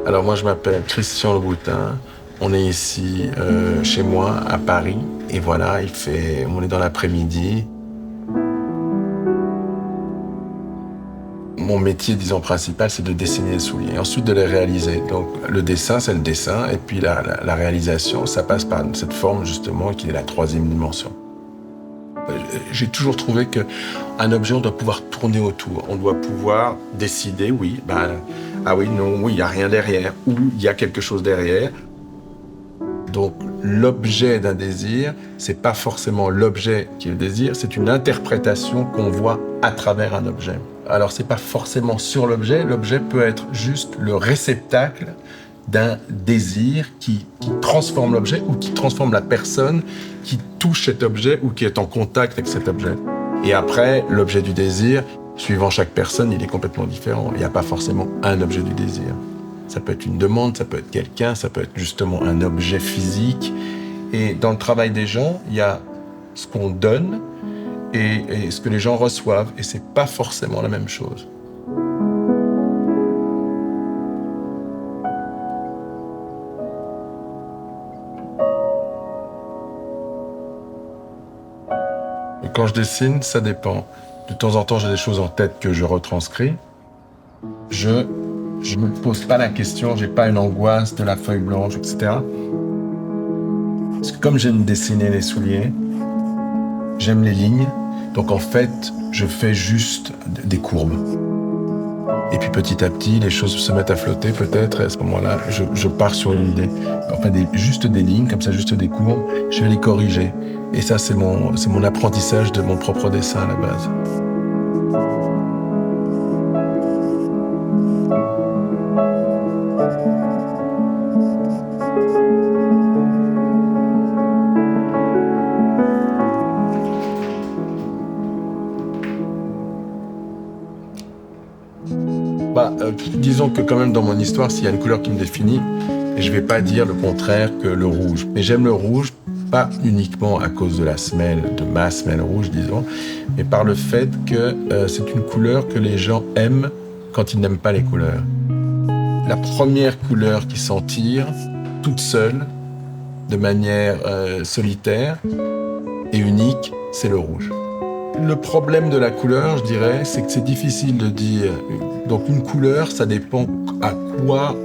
Alors moi je m'appelle Christian Louboutin, on est ici chez moi à Paris et voilà, on est dans l'après-midi. Mon métier, disons, principal, c'est de dessiner les souliers et ensuite de les réaliser. Donc le dessin, c'est le dessin et puis la réalisation, ça passe par cette forme justement qui est la troisième dimension. J'ai toujours trouvé qu'un objet, on doit pouvoir tourner autour. On doit pouvoir décider, oui, ah oui, non, oui, il n'y a rien derrière, ou il y a quelque chose derrière. Donc l'objet d'un désir, c'est pas forcément l'objet qui est le désir, c'est une interprétation qu'on voit à travers un objet. Alors c'est pas forcément sur l'objet peut être juste le réceptacle d'un désir qui transforme l'objet ou qui transforme la personne qui touche cet objet ou qui est en contact avec cet objet. Et après, l'objet du désir, suivant chaque personne, il est complètement différent. Il n'y a pas forcément un objet du désir. Ça peut être une demande, ça peut être quelqu'un, ça peut être justement un objet physique. Et dans le travail des gens, il y a ce qu'on donne et ce que les gens reçoivent. Et c'est pas forcément la même chose. Et quand je dessine, ça dépend. De temps en temps, j'ai des choses en tête que je retranscris. Je ne me pose pas la question, j'ai pas une angoisse de la feuille blanche, etc. Parce que comme j'aime dessiner les souliers, j'aime les lignes, donc en fait, je fais juste des courbes. Et puis petit à petit, les choses se mettent à flotter peut-être, et à ce moment-là, je pars sur une idée. Enfin, juste des lignes, comme ça, juste des courbes, je vais les corriger. Et ça, c'est mon apprentissage de mon propre dessin à la base. Disons que quand même dans mon histoire, s'il y a une couleur qui me définit, et je vais pas dire le contraire que le rouge. Mais j'aime le rouge, pas uniquement à cause de ma semelle rouge, disons, mais par le fait que c'est une couleur que les gens aiment quand ils n'aiment pas les couleurs. La première couleur qui s'en tire, toute seule, de manière solitaire et unique, c'est le rouge. Le problème de la couleur, je dirais, c'est que c'est difficile de dire. Donc une couleur, ça dépend à quoi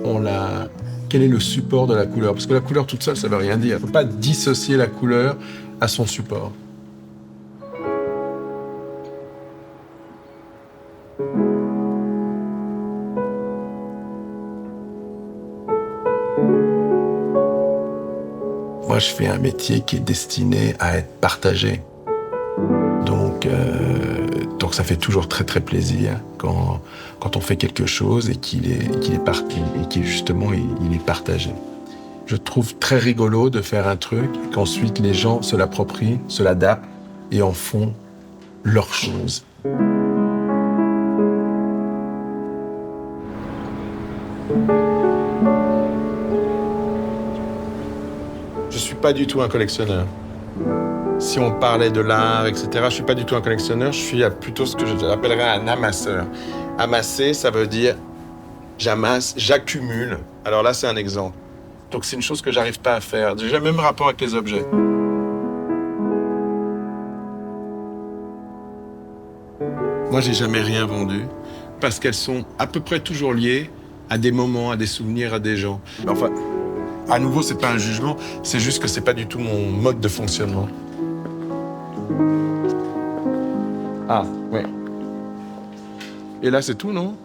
quel est le support de la couleur. Parce que la couleur toute seule, ça veut rien dire. Il ne faut pas dissocier la couleur à son support. Moi, je fais un métier qui est destiné à être partagé. Donc ça fait toujours très très plaisir quand on fait quelque chose et qu'il est parti et qu'il justement il est partagé. Je trouve très rigolo de faire un truc qu'ensuite les gens se l'approprient, se l'adaptent et en font leur chose. Je suis pas du tout un collectionneur. Si on parlait de l'art, etc., je ne suis pas du tout un collectionneur, je suis plutôt ce que j'appellerais un amasseur. Amasser, ça veut dire j'amasse, j'accumule. Alors là, c'est un exemple. Donc c'est une chose que j'arrive pas à faire. J'ai le même rapport avec les objets. Moi, j'ai jamais rien vendu parce qu'elles sont à peu près toujours liées à des moments, à des souvenirs, à des gens. Enfin, à nouveau, c'est pas un jugement, c'est juste que c'est pas du tout mon mode de fonctionnement. Ah, ouais. Et là, c'est tout, non ?